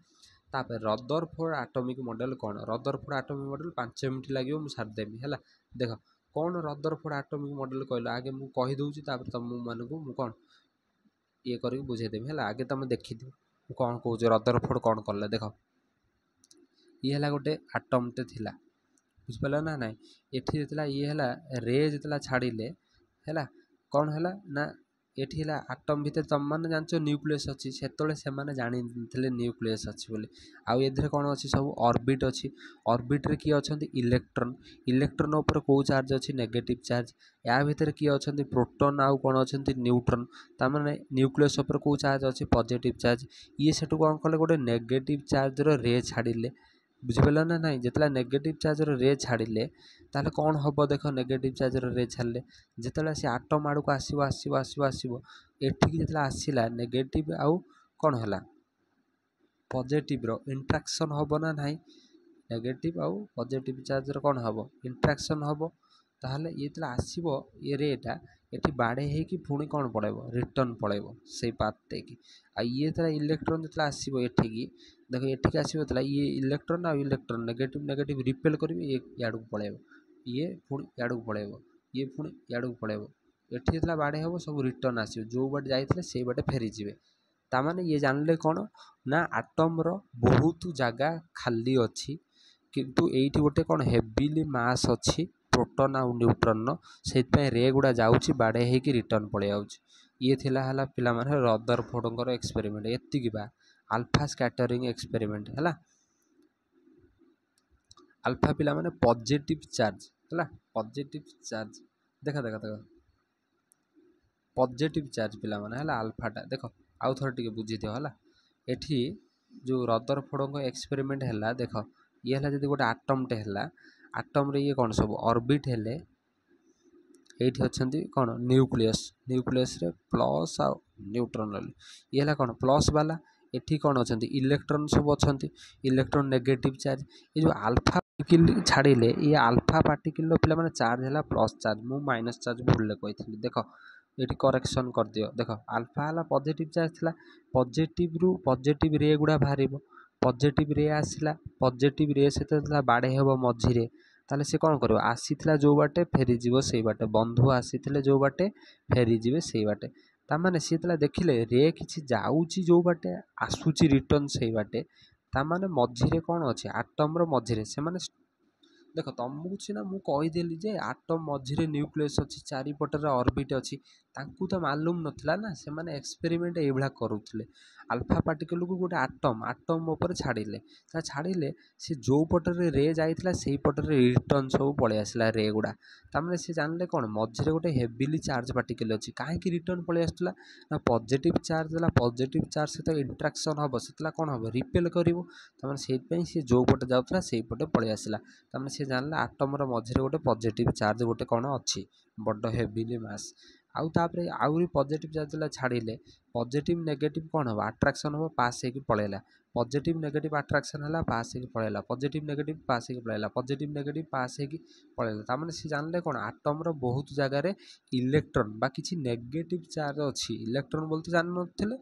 तापर रदरफोर्ड एटॉमिक मॉडल कौन रदरफोर्ड एटॉमिक मॉडल 5 मिनट लगे मुझे सारदेमी है। देख कौन रदरफोर्ड एटॉमिक मॉडल कहल आगे मुझे कहीदे तुम मानक मुझे कौन ये कर बुझेदेवी है आगे तुम देखी कौन कौन रदरफोर्ड कौन कला देख ये है गोटे आटमटे थिला बुझिपाल ना ना ये रे जितला छाड़िले है कौन है ना ये आटम भितर तुम मैंने जानच न्यूक्लियस अच्छी से जानी न्यूक्लियस अच्छी बोली आउ एधे कौन अच्छी सब ऑर्बिट अच्छी ऑर्बिट रे किए अच्छा इलेक्ट्रॉन इलेक्ट्रॉन उपर कौ चार्ज अच्छी नेगेटिव चार्ज या भितर किए अच्छा प्रोटॉन आउ कौन अच्छा न्यूट्रॉन ताने न्यूक्लियस उपर कौ चार्ज अच्छी पॉजिटिव चार्ज ये सेठू कौन कले गोटे नेगेटिव चार्ज रे छाड़िले बुझिपाल ना ना जितला नेगेटिव चार्ज रे छाड़िले ताहले कौन हम देख नेगेटिव चार्ज रे छाड़िले जिते से आटम आड़ को आसो आसो आसो आसो एठिक जिते आसला नेगेटिव आउ कौन है पॉजिटिव रो इंट्राक्शन हम ना ना नेगेटिव आउ पॉजिटिव चार्ज रो कौन हम इंट्राक्शन हम ताहले ये जो आसो ये रेटा ये बाड़े होगी पुणी कौन पड़ेब रिटर्न पड़ेब से पार्टे की आ ये जो इलेक्ट्रॉन जो आसो एठिकी देख एठिक आसो ये इलेक्ट्रॉन आ इलेक्ट्रॉन नेगेटिव नेगेटिव रिपेल करेंगे ये याड़ को पड़ेब ये पुणी याड़ को पड़ेब ये पुणी याड़ को पड़ेब एठी जो बाड़े हम सब रिटर्न आसो जो बाटे जाते से बाटे फेरीजे ताने ये जानले कौन ना आटम रो बहुत जगह खाली अच्छी किंतु एठी गोटे कौन हेविली मास अच्छी प्रोटॉन आउ न्यूट्रॉन से रे गुड़ा जाऊँगी बाड़े होगी रिटर्न पड़े जाऊँगी ये थिला हला पिला माने रदरफोर्ड एक्सपेरिमेंट एतिकी बा अल्फा स्कैटरिंग एक्सपेरिमेंट है अल्फा पिला माने पॉजिटिव चार्ज है पॉजिटिव चार्ज देखा देखा देखा पॉजिटिव चार्ज पिला माने है अल्फाटा देख आउ थोड़ा टिके बुझी दियो है एठी जो रदरफोर्ड एक्सपेरिमेंट है देख ये है जब गोटे आटमटे है आटम रे ये कौन सब ऑर्बिट हेले एठी अच्छी कौन न्यूक्लियस न्यूक्लियस रे प्लस आ न्यूट्रॉन ये है कौन प्लस वाला एठी कौन अच्छा इलेक्ट्रॉन सब अच्छा इलेक्ट्रॉन नेगेटिव चार्ज ये जो अल्फा पार्टिकल छाड़िले ये अल्फा पार्टिकल पिला माने चार्ज है प्लस चार्ज मु माइनस चार्ज भूल कही देख ये करेक्शन कर दियो देख अल्फा है पॉजिटिव चार्ज था पॉजिटिव रु पॉजिटिव रे गुड़ा बाहर पॉजिटिव रे आसला पॉजिटिव रे से बाड़े हम मझिरे ताले से कौन कर आसी जो बाटे फेरीज से बाटे बंधु आसी जो बाटे फेरीजे से बाटे ताने सी देखिले रे कि जाऊँगी जो बाटे आसूची रिटर्न से बाटे ताने मझिरे कौन अच्छे आटम मझिरे से माने देख तुमको सीना मुझे कहीदेली जे आटम मझिरे न्यूक्लियस अच्छी चारिपटर ऑर्बिट अच्छी तांकु तो मालूम नथिला ना से माने एक्सपेरिमेंट एभला करूथिले अल्फा पार्टिकल को गोटे आटम आटम ऊपर छाड़िले छाड़िले से जो पटर रे जाइथिला सेही पटर रिटर्न सब पळे आसला रे गुडा तामने से जानले कोन मझिरे गोटे हेविली चार्ज पार्टिकल अच्छी काहे रिटर्न पळे आसला ना पॉजिटिव चार्ज ला पॉजिटिव चार्ज सहित इंटरेक्शन हम से कौन हम रिपेल करिवो तामने सेहि से जो पटे जाउथला सेही पटे पळे आसला तामने से जानला आटम मझिरे गोटे पॉजिटिव चार्ज गोटे कौन अच्छी बड़ हेविली मास आउ तापरे आउरी पॉजिटिव चार्ज ला छाड़िले पॉजिटिव नेगेटिव कौन हम अट्राक्शन हम पास होगी पळेला पॉजिटिव नेगेटिव अट्राक्शन है पास होगी पळेला पॉजिटिव नेगेटिव पास होगी पळेला पॉजिटिव नेगेटिव पास होगी पळेला तामाने से जानले कौन आटम बहुत जगार इलेक्ट्रॉन बा किछि नेगेटिव चार्ज अच्छी इलेक्ट्रॉन बोलते जान नथिले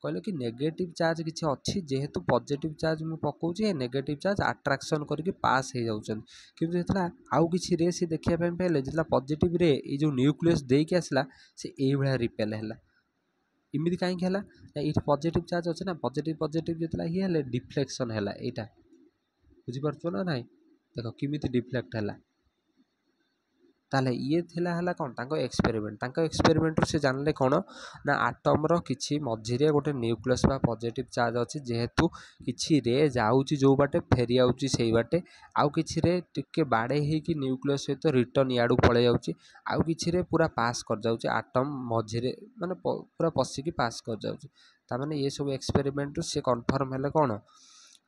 कहले कि नेगेटिव चार्ज किसी अच्छी जेहेतु पॉजिटिव चार्ज मुझे पकाऊे नेगेटिव चार्ज अट्राक्शन करके पास हो जाऊँ किंतु जो आउ कि रे से देखापी पाइले जो पॉजिटिव रे ये जो न्यूक्लियस देके आसला से ये रिपेल है इमिति कहीं है ये पॉजिटिव चार्ज अच्छे ना पॉजिटिव पॉजिटिव जो ये डिफ्लेक्शन है यहाँ बुझीपार ना ना देख किमिति डिफ्लेक्ट है ताले ये थिला हला कोन तांको एक्सपेरिमेंट से जानले कोन ना आटम रो किछि मझिरे गोटे न्यूक्लियस बा पॉजिटिव चार्ज अछि जेहेतु किछि रे जाउची जो बाटे फेरी आउची सेही बाटे आउ किछि रे टिके बाडे हे कि न्यूक्लियस सहित रिटर्न याडू पळे जाउची आउ किछि रे पूरा पास कर जाउची आटम मझिरे माने पूरा पसी की पास कर जाउची ता माने ये सब एक्सपेरिमेंट से कन्फर्म हेले कोन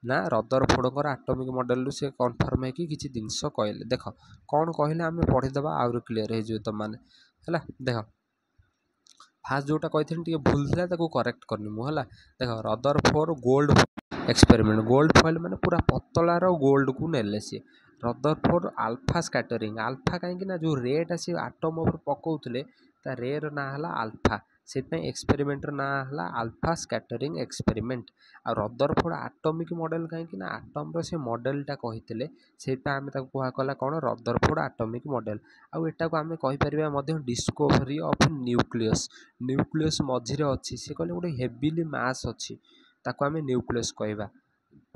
ना रदरफोर्डଙ୍କର आटमिक मॉडल से कन्फर्म है कि किसी जिनस कहले देख कौन कहले आम पढ़ीदबा आउर क्लीयर हो तुम मैंने है देख फास्ट जोटा कही भूल था करेक्ट करनी मुझे देख Rutherford gold experiment gold foil माने पूरा पतलार गोल्ड को नेले सी रदरफोर्ड आल्फा स्कैटरिंग आल्फा कहीं जो रेट सी आटम उपर पकाउले ता रेर ना है आल्फा से एक्सपेरिमेंटर ना है आल्फा स्कैटरिंग एक्सपेरिमेंट आ रदरफोर्ड आटमिक मॉडल कहीं आटम रो से मॉडलटा कही से आम कहला कौन रदरफोर्ड आटमिक मॉडल आटा को आम कहीपर डिस्कवरी ऑफ न्यूक्लियस मझिरे अच्छी सी कहले गोटे हेविली मास अच्छी ताको आम न्यूक्लियस कहवा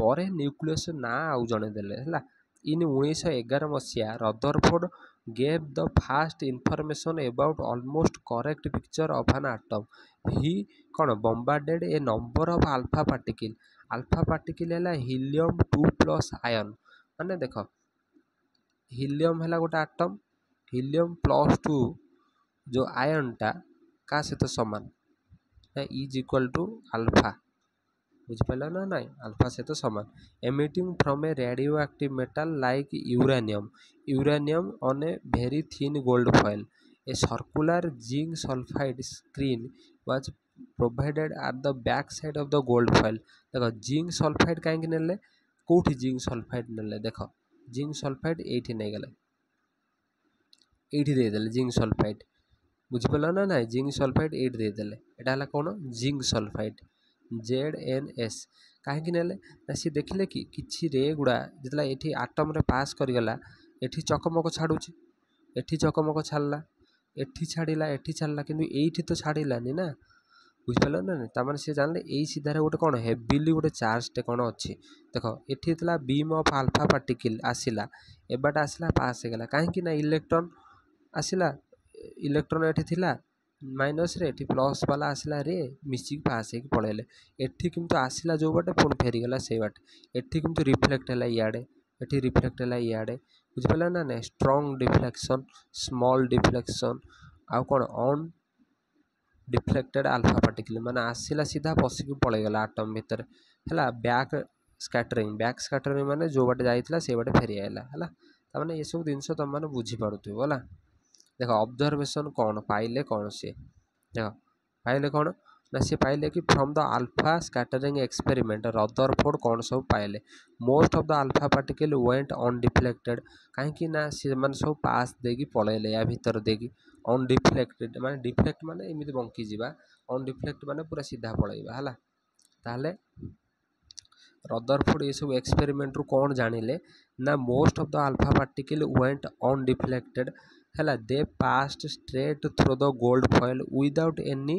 पर न्यूक्लियस ना आउ जड़े देले है इन 1911 मसीहा Rutherford gave the first information about almost correct picture of an atom. He bombarded a number of alpha particle है helium 2 plus ion माने देख helium है गोटे आटम helium plus 2 जो आयन टा का सहित समान इज इक्वल टू अल्फा बुझिपाल ना ना अल्फा सहित समान emitting from A radio active metal like uranium on a very thin gold foil a circular zinc sulphide screen was provided eight the back side of the gold foil देख zinc sulphide कहीं नेले कौटी zinc sulphide नेले देख zinc sulphide एठी नहीं गले एठी दे देले जिंक सल्फाइड बुझिपाल ना ना जिंक सल्फाइड एठी दे देले एटा हला कोन जिंक सल्फाइड ZNS कहीं ना सी देखिले कि किछि रे गुड़ा जितला एठी आटम रे पास करिगला एठी चकमक छाड़ुची एठी चकमक छाड़ला एठी छाड़ला किंतु एठी तो छाड़िलानी ना बुझिपाल ना तार से जानले एई सीधारे गोटे कौन हेविली गोटे चार्ज टे कौन अच्छी देख एठी थला बीम ऑफ अल्फा पार्टिकल आसिला एबाट आसिला पास हो गला कहीं ना इलेक्ट्रॉन आसिला इलेक्ट्रॉन एठी थिला माइनस रे एठी प्लस वाला आसिला रे मिसिक पास है पड़ेले एठी किंतु आसिला जो बाटे पुणी फेरीगला से बाटे एठी किंतु रिफ्लेक्ट है इे एठी रिफ्लेक्ट है इे बुझिपाल ना ना स्ट्रॉन्ग डिफ्लेक्शन स्मॉल डिफ्लेक्शन आउ कौन ऑन डिफ्लेक्टेड अल्फा पार्टिकल माने आसिला सीधा पसिक पड़ेगला आटम भितर है बैक स्कैटरिंग माने जो बाटे जाइतिला से बाटे फेरी आइला है तामाने ये सब जिनस तुम मैंने बुझीपारुथिबो है देख ऑब्जर्वेशन कौन पाइले कौन से देख पाइले कौन ना सी पाइले कि from the alpha scattering experiment Rutherford कौन सब पाइले most of the alpha particle went undeflected कहीं ना सी माने सब पास देगी पळेले या भीतर देगी अनडिफ्लेक्टेड माने डिफ्लेक्ट माने एमिति बंकी जिबा अनडिफ्लेक्ट माने पूरा सीधा पळेबा हला ताले रदरफोर्ड ये सब एक्सपेरिमेंट रू कौन जानिले ना most of the alpha particle went undeflected है they passed straight through the gold foil without any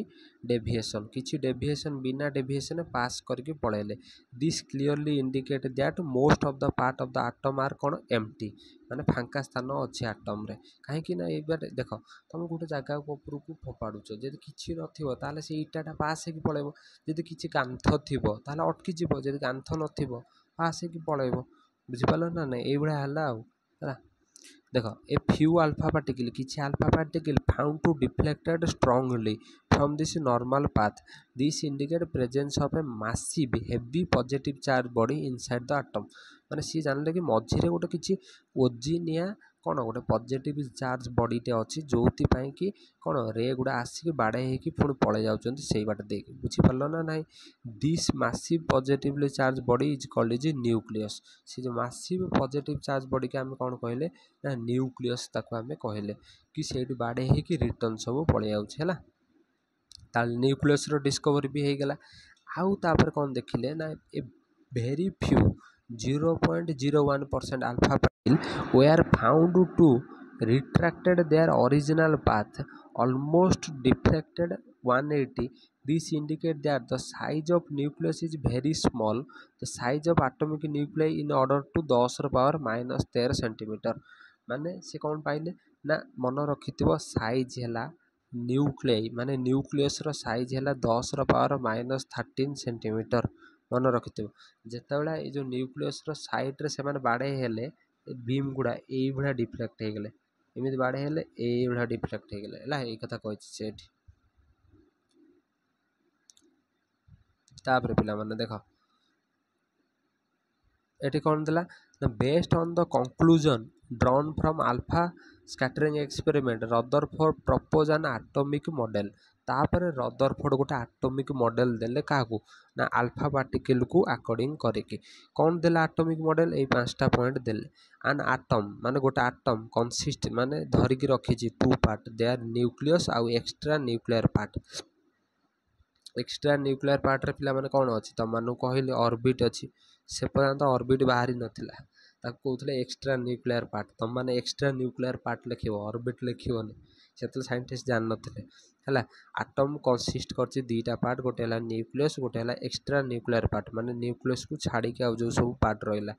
deviation किसी डेविएशन बिना डेविएशन पास करके पड़ेले this clearly indicate that most of the part of the atom are कौन empty माने फांका स्थान अच्छे आटम रे कहीं ना ये देख तुम गोटे जगह ऊपर को फोपाड़ुच जब किसी नथिबो ताले से इटाटा पास होगी पड़ेबो जदि किसी कांथ थिबो ताले अटकी जिवो जदि कांथ नथिबो पास होगी पड़ेबो बुझिपाल ना ना ये भाया है देख ए फ्यू अल्फा पार्टिकल किसी alpha particle found to deflected strongly from this normal path this indicate presence of a massive heavy positive charge body inside the atom माने सी जानले कि मझिरे गोटे किछि ओजिनिया कौन गोटे पॉजिटिव चार्ज बॉडीटे अच्छी जो कि कौन रे गुड़ा आसिक बाड़े होगी पुणी पड़े जाऊँच से बाट देख बुझीपाल ना ना this massive positively charge body is called is nucleus से जो मासिव पॉजिटिव चार्ज बॉडी के आम कौन कहले ना न्यूक्लियस ताको आम कहले कि से बाड़े होगी रिटर्न सब पड़े जाऊँच है न्यूक्लियस डिस्कवरी भी हो गला आउ तापर कौन देखिले ना a very few 0.01% alpha particle were found to retracted their original path almost deflected 180. This indicate that the size of nucleus is very small. The size of atomic nuclei in order to 10 ର power -13 cm माने से कौन पाइले ना मन रखिथिबो size हैला nucleus माने nucleus रो size हैला 10 रो पावर माइनस 13 सेंटीमीटर मन रखिथिबो जेतेबेला ए जो न्यूक्लियस रो साइड रे से माने बाडे हेले बीम गुडा एई भळा डिफ्लेक्ट हे गेले एमिति बाडे हेले एई भळा डिफ्लेक्ट हे गेले हला एई कथा कहछि सेठी तापर पिला माने देखो एटी कौन दिला ना based on the conclusion drawn from alpha scattering experiment Rutherford propose N atomic model तापर रदरफोर्ड गोटे एटॉमिक मॉडल देले काकू ना अल्फा पार्टिकल को अकॉर्डिंग करके कौन देला एटॉमिक मॉडल ए पांचटा पॉइंट देले एन एटम माने गोटे एटम कंसिस्ट माने धरि की रखी छी टू पार्ट देयर न्यूक्लियस आउ extra nuclear part extra nuclear part रे पिला माने कौन अछि त मानु कहले ऑर्बिट अछि से पर्यंत ऑर्बिट बाहरी नथिला ताको कहउतले एक्स्ट्रा न्यूक्लियर पार्ट तम माने एक्स्ट्रा न्यूक्लियर पार्ट लिखिबो ऑर्बिट लिखिबोनी सेतल साइंटिस्ट जान नथिले हला एटम कंसिस्ट करछि दीटा पार्ट गोटे हला न्यूक्लियस गोटे हला एक्स्ट्रा न्यूक्लियर पार्ट माने न्यूक्लियस को छाडी के आ जो सब पार्ट रहिला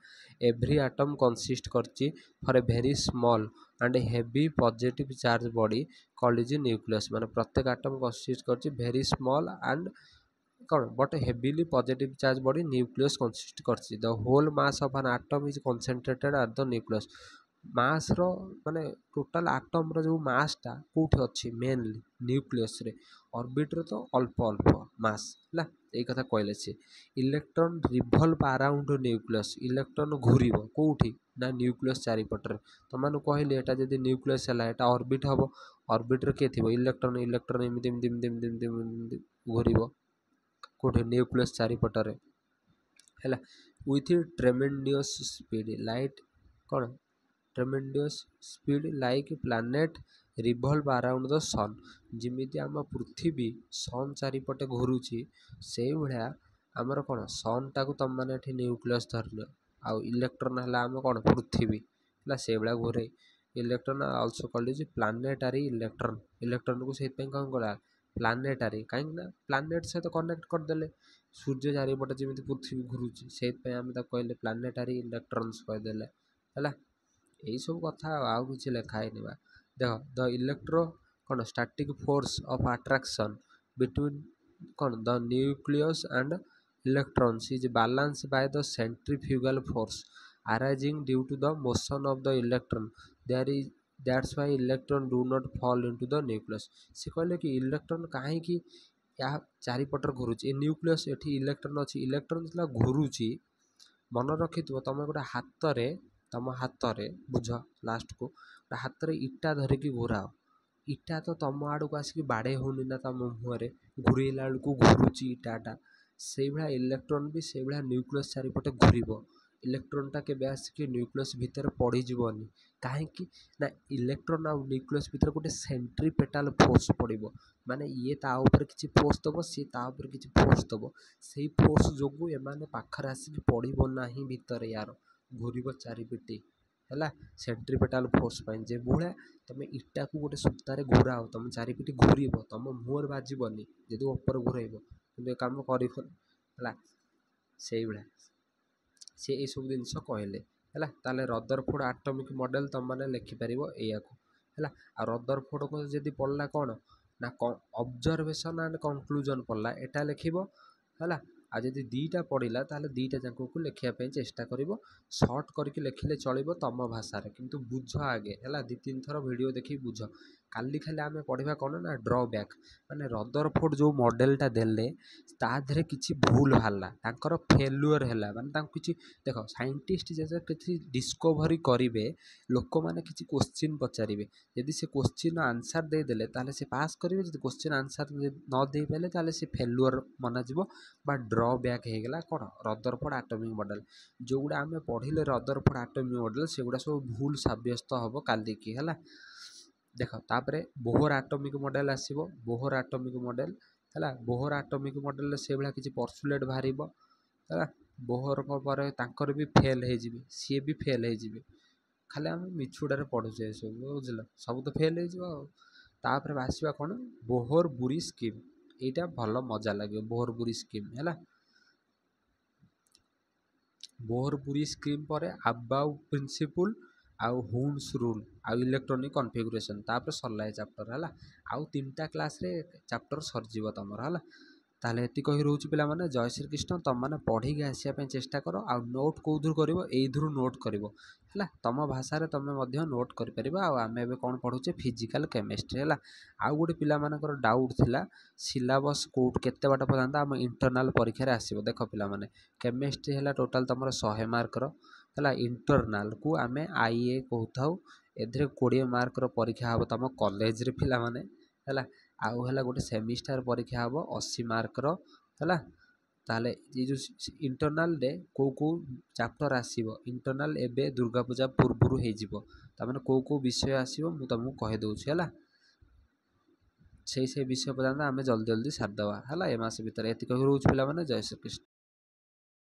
एवरी एटम कंसिस्ट करछि for a very small and heavy positive charge body called is nucleus माने प्रत्येक एटम कंसिस्ट करछि वेरी स्मॉल एंड कौन but heavily positive charge body nucleus consist करछि the whole mass of an atom is concentrated at the nucleus mass रो माने total atom रो जो मास टा कोठी अछि मेनली न्यूक्लियस रे ऑर्बिट रे तो अल्प अल्प मास हला एई कथा कहले छी electron revolve around nucleus electron घुरिबो कोठी ना न्यूक्लियस चारि पटरे तो मानु कहले एटा जदी न्यूक्लियस हला एटा ऑर्बिट हबो ऑर्बिट रे के थिबो इलेक्ट्रॉन इलेक्ट्रॉन एमिति घुरिबो कोठे न्यूक्लियस चारि पटरे हैला विथ ट्रेमेंडियस स्पीड लाइट कौन tremendous speed like planet revolve around the sun जिमिति आम पृथ्वी सन चारिपटे घुरुची से भलिया आमर कौन सन टाकू तुम मैंने न्यूक्लियस धरन आउ इलेक्ट्रॉन है आम कौन पृथ्वी है से भाया घूरे electron also called is planetary electron electron को से कौन कला प्लानेटारी कहीं प्लानेट सहित कनेक्ट करदे सूर्य चारिपटे जमी पृथ्वी घुरुची से आम कहले प्लानेटारी इलेक्ट्रॉन्स कहदे है यही सब कथा आउ कि लिखाई बा देख द इलेक्ट्रो कौन static force of attraction between कौन the nucleus and electrons is balance by the centrifugal force arising due to the motion of the electron that's why electron do not fall into the nucleus से कहले कि electron कहीं कि या चारिपटर घुरुची nucleus एठी electron अच्छी electron जो घुरुची मन रखि तुम गोटे हाथ में तुम हाथ में बुझ लास्ट को हाथ में इटा धरिकी घुराओ इटा तो तुम आड़ को आसिक बाड़े होनी ना तुम मुहर घूरेला बेलू घुरुची इटाटा से भाया इलेक्ट्रॉन भी से भाया न्यूक्लियस चारिपटे घूरब इलेक्ट्रॉनटा के आसिक न्यूक्लियस भितर पड़ीजनी कहीं ना इलेक्ट्रॉन आउ न्यूक्लियस भितर गोटे सेंट्रीपेटाल फोर्स पड़ो माने ये ताऊपर किसी फोर्स दब सी ताऊपर किसी फोर्स दब से फोर्स जो एमाने पाखर आसिक पड़ो ना भितर यार घूरब चारिपिटी है सेंट्रीपेटाल फोर्स जे भाया तुम इटा को गोटे सूतार घूराओ तुम चारिपिटी घूरब तुम मुहर बाजबनी जदि ऊपर घूरब कि कम कर से भाया सी ये सब जिन कहले है रदरफोर्ड एटॉमिक मॉडल तुम मैंने लिखिपर या रदरफोर्ड को जब पढ़ला कौन ना ऑब्जर्वेशन एंड कंक्लूजन पढ़ला एटा लिख है आ जब दीटा पढ़ला ताले दीटा जाक को लिखापी चेष्टा कर सर्ट करके लिखिले चलो तुम भाषा किंतु बुझ आगे है दी तीन थर वीडियो देखी बुझ काली खाली आम पढ़ा कौन ना ड्रबैक माने रदरफोर्ड जो मॉडलटा देले ताधे किसी भूल बाहर फेल्युअर है माने किसी देख साइंटिस्ट जैसे किसी डिस्कवरी करेंगे लोक मैंने किसी क्वेश्चन पचारे यदि से क्वेश्चन आंसर देदेले ताले से पास करेंगे जब क्वेश्चन आंसर न दे पारे ताले से फेल्युअर मनाଯିब बा ड्रबैक होगला कौन रदरफोर्ड एटॉमिक मॉडल जो गुड़ा आम पढ़ले रदरफोर्ड एटॉमिक मॉडल से गुड़ा सब भूल सब्यस्त हम कालिकी है देख तापर बोहर एटॉमिक मॉडल आसो बोहर एटॉमिक मॉडल है बोहर एटॉमिक मॉडल से भाया किसी परसुलेट बाहर है बोहर पर भी फेल हो सी भी फेल हो खाली आम मिछुड़े पढ़ुचे सब बुझल सब तो फेल होपर आसवा कौन बोहर बुरी स्कीम यहाँ भल मजा लगे बोहर बुरी स्कीम है बोहर बुरी स्कीम पर अबाउ प्रिंसिपल आउ हुन्स रूल आउ इलेक्ट्रोनिक कॉन्फ़िगरेशन तापर सरला ए चैप्टर है आउ 3टा क्लास रे चैप्टर सरजिव तुमर है ताले एति कही रोच पिला माने जय श्री कृष्ण तुम माने पढ़ी के आसिया पे चेष्टा करो आ नोट कोउधुर करिवो एइधुरु नोट करिवो है तुम भाषा रे तुम मध्य नोट कर परिबा आ आमे एबे कोन पढुचे फिजिकल केमिस्ट्री है आउ गोटे पिला मानकर डाउट थिला सिलेबस कोड केते बाट पर्यंत हम इंटरनल परीक्षा रे आसीबो देखो पिला माने केमिस्ट्री है टोटल तुमर 100 मार्क रो है इंटरनल को आमे आईए कहथाउ एधरे 20 मार्क रो परीक्षा हम तुम कॉलेज रे पिला माने है आउ है गोटे सेमिस्टर परीक्षा हम 80 मार्क रो है ताले ये जो इंटरनल रे को चैप्टर आसीबो इंटरनल एबे दुर्गा पूजा पूर्वरु हे जिवो तामाने को विषय आसीबो मु तुमको कहि दउछि है से विषय पर्यंत आमे जल्दी जल्दी सारदवा है ए मास भितर एति कहि रोज पिला माने जय श्री कृष्ण।